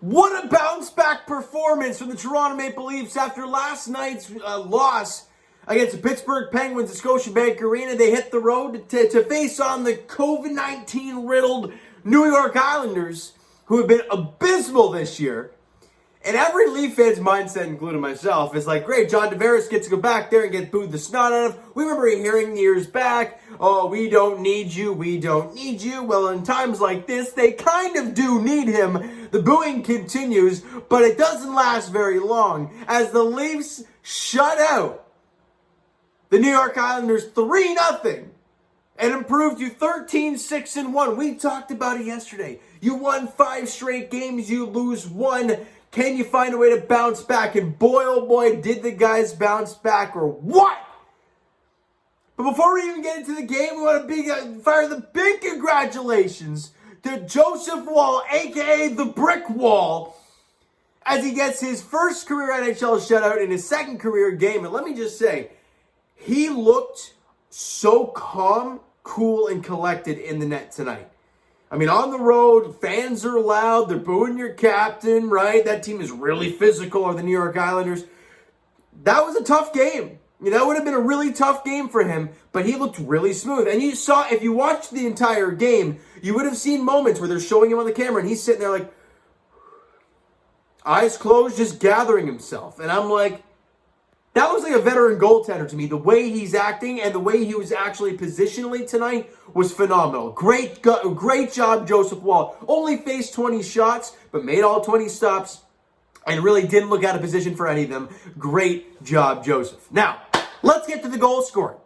What a bounce-back performance from the Toronto Maple Leafs after last night's loss against the Pittsburgh Penguins at Scotiabank Arena. They hit the road to face on the COVID-19 riddled New York Islanders, who have been abysmal this year. And every Leaf fan's mindset, including myself, is like, great, John Tavares gets to go back there and get booed the snot out of. We remember hearing years back, oh, we don't need you, we don't need you. Well, in times like this, they kind of do need him. The booing continues, but it doesn't last very long as the Leafs shut out the New York Islanders 3-0 and improved to 13-6-1. We talked about it yesterday. You won 5 straight games, you lose 1. Can you find a way to bounce back? And boy, oh boy, did the guys bounce back or what? But before we even get into the game, we want to fire the big congratulations to Joseph Woll, a.k.a. the Brick Wall, as he gets his first career NHL shutout in his second career game. And let me just say, he looked so calm, cool, and collected in the net tonight. I mean, on the road, fans are loud. They're booing your captain, right? That team is really physical, or the New York Islanders. That was a tough game. That would have been a really tough game for him, but he looked really smooth. And you saw, if you watched the entire game, you would have seen moments where they're showing him on the camera, and he's sitting there like, eyes closed, just gathering himself. And I'm like, that was like a veteran goaltender to me. The way he's acting and the way he was actually positionally tonight was phenomenal. Great job, Joseph Woll. Only faced 20 shots, but made all 20 stops and really didn't look out of position for any of them. Great job, Joseph. Now, let's get to the goal scoring.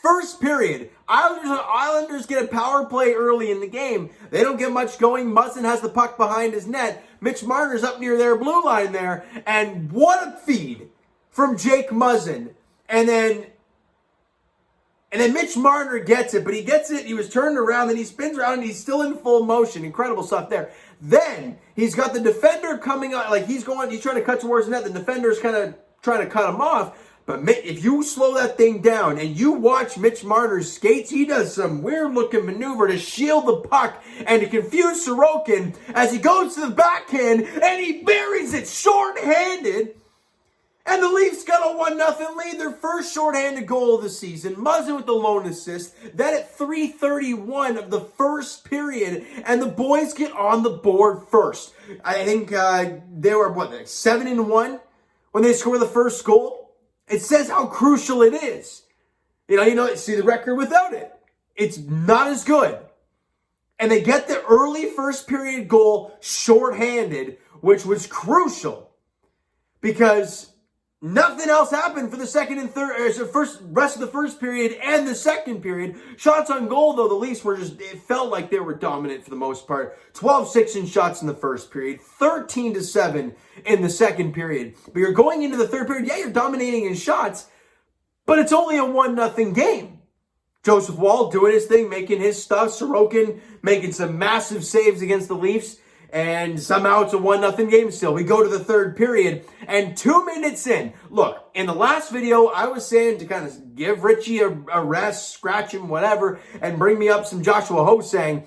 First period, Islanders get a power play early in the game. They don't get much going. Muzzin has the puck behind his net. Mitch Marner's up near their blue line there. And what a feed from Jake Muzzin. And then Mitch Marner gets it, but he gets it, he was turned around, then he spins around, and he's still in full motion. Incredible stuff there. Then, he's got the defender coming out, like he's trying to cut towards the net. The defender's kind of trying to cut him off. But if you slow that thing down and you watch Mitch Marner's skates, he does some weird-looking maneuver to shield the puck and to confuse Sorokin as he goes to the backhand, and he buries it short-handed. And the Leafs got a 1-0 lead, their first shorthanded goal of the season. Muzzin with the lone assist. Then at 3:31 of the first period, and the boys get on the board first. I think they were, 7-1 when they score the first goal? It says how crucial it is. See the record without it. It's not as good. And they get the early first period goal shorthanded, which was crucial because nothing else happened for the second and third, rest of the first period and the second period. Shots on goal, though, the Leafs were it felt like they were dominant for the most part. 12-6 in shots in the first period, 13-7 in the second period. But you're going into the third period, you're dominating in shots, but it's only a 1-0 game. Joseph Woll doing his thing, making his stuff. Sorokin making some massive saves against the Leafs. And somehow it's a 1-0 game still. We go to the third period, and 2 minutes in. Look, in the last video, I was saying to kind of give Richie a rest, scratch him, whatever, and bring me up some Joshua Ho-Sang.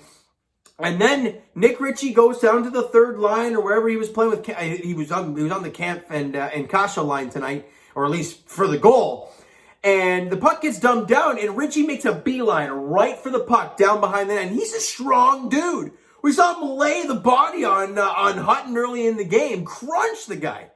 And then Nick Ritchie goes down to the third line or wherever he was playing with. He was on the Camp and Kasha line tonight, or at least for the goal. And the puck gets dumped down, and Ritchie makes a beeline right for the puck down behind the net. And he's a strong dude. We saw him lay the body on Hutton early in the game, crunch the guy.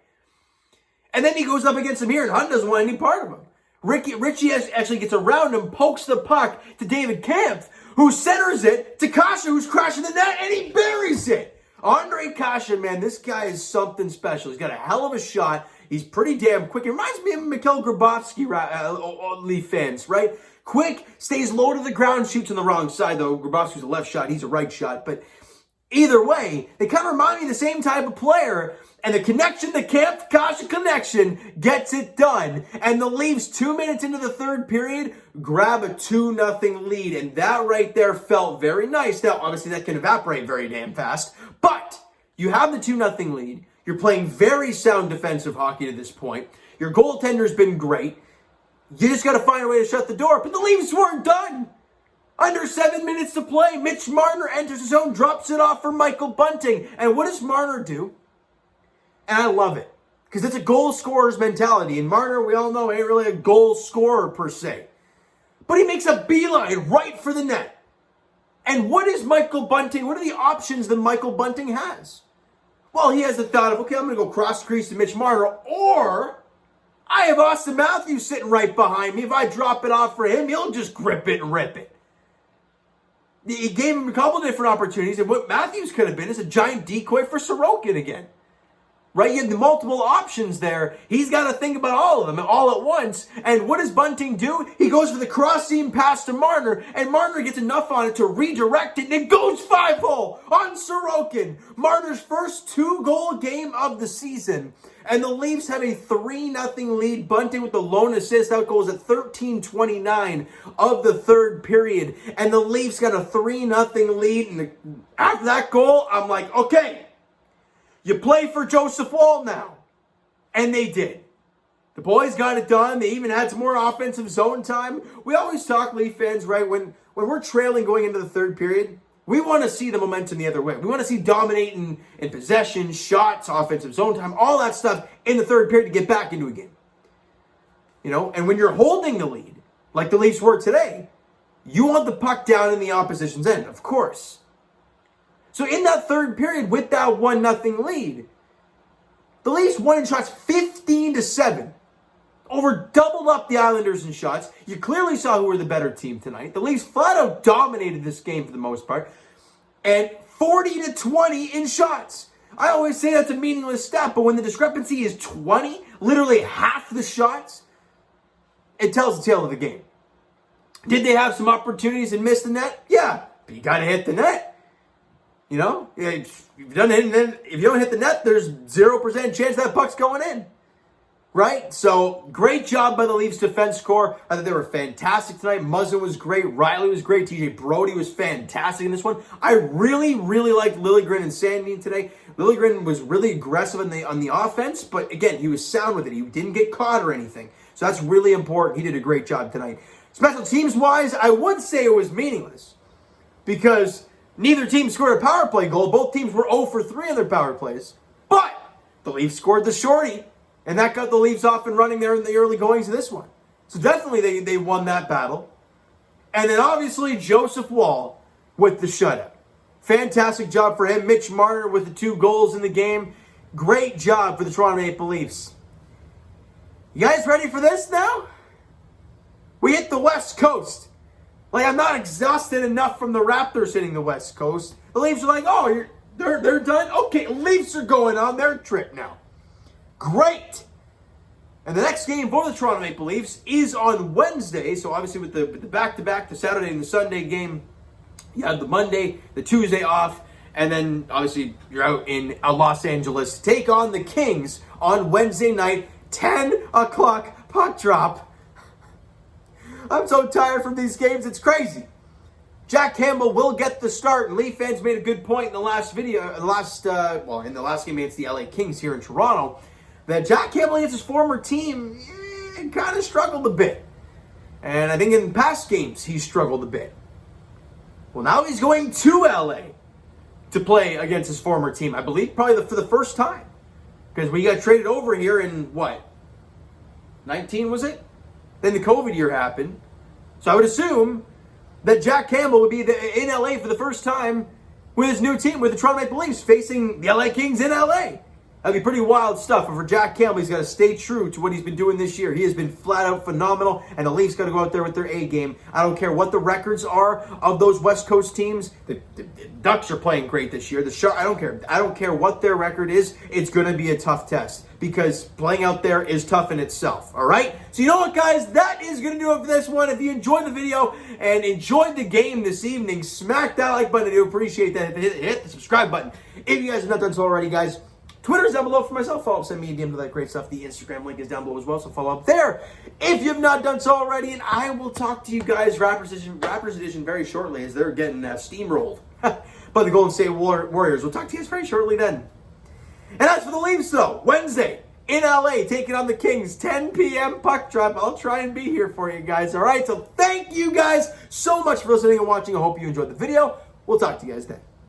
And then he goes up against him here, and Hutton doesn't want any part of him. Ritchie actually gets around him, pokes the puck to David Kampf, who centers it to Kasha, who's crashing the net, and he buries it. Andre Kasha, man, this guy is something special. He's got a hell of a shot. He's pretty damn quick. It reminds me of Mikhail Grabovski, Leaf fans, right? Quick, stays low to the ground, shoots on the wrong side, though. Grabowski's a left shot, he's a right shot. But either way, they kind of remind me of the same type of player. And the connection, the Camp-Kasha connection, gets it done. And the Leafs, 2 minutes into the third period, grab a 2-0 lead. And that right there felt very nice. Now, obviously, that can evaporate very damn fast. But you have the 2-0 lead. You're playing very sound defensive hockey to this point. Your goaltender's been great. You just got to find a way to shut the door. But the Leafs weren't done. Under 7 minutes to play, Mitch Marner enters his zone, drops it off for Michael Bunting. And what does Marner do? And I love it. Because it's a goal scorer's mentality. And Marner, we all know, ain't really a goal scorer per se. But he makes a beeline right for the net. And what is Michael Bunting? What are the options that Michael Bunting has? Well, he has the thought of, okay, I'm going to go cross crease to Mitch Marner. Or I have Austin Matthews sitting right behind me. If I drop it off for him, he'll just grip it and rip it. He gave him a couple different opportunities. And what Matthews could have been is a giant decoy for Sorokin again. Right? You have the multiple options there. He's got to think about all of them all at once. And what does Bunting do? He goes for the cross-seam pass to Marner, and Marner gets enough on it to redirect it, and it goes 5-hole on Sorokin. Marner's first 2-goal game of the season. And the Leafs have a 3-0 lead. Bunting with the lone assist out goes at 13:29 of the third period. And the Leafs got a 3-0 lead. And after that goal, I'm like, okay, you play for Joseph Woll now. And they did. The boys got it done. They even had some more offensive zone time. We always talk, Leaf fans, right? When we're trailing going into the third period, we want to see the momentum the other way. We want to see dominating in possession, shots, offensive zone time, all that stuff in the third period to get back into a game. You know, and when you're holding the lead, like the Leafs were today, you want the puck down in the opposition's end, of course. So in that third period, with that 1-0 lead, the Leafs won in shots 15-7. Over doubled up the Islanders in shots. You clearly saw who were the better team tonight. The Leafs flat out dominated this game for the most part. And 40-20 in shots. I always say that's a meaningless stat, but when the discrepancy is 20, literally half the shots, it tells the tale of the game. Did they have some opportunities and miss the net? Yeah, but you got to hit the net. You know, if you don't hit the net, there's 0% chance that puck's going in. Right? So, great job by the Leafs defense corps. I thought they were fantastic tonight. Muzzin was great. Riley was great. TJ Brody was fantastic in this one. I really, really liked Liljegren and Sandin today. Liljegren was really aggressive on the offense, but again, he was sound with it. He didn't get caught or anything. So that's really important. He did a great job tonight. Special teams-wise, I would say it was meaningless because neither team scored a power play goal. Both teams were 0 for 3 on their power plays. But the Leafs scored the shorty, and that got the Leafs off and running there in the early goings of this one. So definitely they won that battle. And then obviously Joseph Woll with the shutout. Fantastic job for him. Mitch Marner with the 2 goals in the game. Great job for the Toronto Maple Leafs. You guys ready for this now? We hit the West Coast. Like, I'm not exhausted enough from the Raptors hitting the West Coast. The Leafs are like, oh, they're done? Okay, Leafs are going on their trip now. Great. And the next game for the Toronto Maple Leafs is on Wednesday. So obviously with the back-to-back, the Saturday and the Sunday game, you have the Monday, the Tuesday off, and then obviously you're out in Los Angeles to take on the Kings on Wednesday night, 10 o'clock puck drop. I'm so tired from these games, it's crazy. Jack Campbell will get the start, and Leaf fans made a good point in the last video, in the last game against the LA Kings here in Toronto, that Jack Campbell against his former team kind of struggled a bit. And I think in past games, he struggled a bit. Well, now he's going to LA to play against his former team. I believe probably for the first time. Because we got traded over here in, 19 was it? Then the COVID year happened. So I would assume that Jack Campbell would be in LA for the first time with his new team, with the Toronto Maple Leafs, facing the LA Kings in LA. That'd be pretty wild stuff. And for Jack Campbell, he's got to stay true to what he's been doing this year. He has been flat out phenomenal, and the Leafs got to go out there with their A game. I don't care what the records are of those West Coast teams. The Ducks are playing great this year. I don't care. I don't care what their record is. It's going to be a tough test because playing out there is tough in itself. All right? So you know what, guys? That is going to do it for this one. If you enjoyed the video and enjoyed the game this evening, smack that like button. I do appreciate that. Hit the subscribe button. If you guys have not done so already, guys, Twitter's down below for myself. Follow up, send me a DM to that great stuff. The Instagram link is down below as well, so follow up there if you have not done so already. And I will talk to you guys, Rappers Edition, very shortly as they're getting steamrolled by the Golden State Warriors. We'll talk to you guys very shortly then. And as for the Leafs, though, Wednesday in LA, taking on the Kings, 10 p.m. puck drop. I'll try and be here for you guys, all right? So thank you guys so much for listening and watching. I hope you enjoyed the video. We'll talk to you guys then.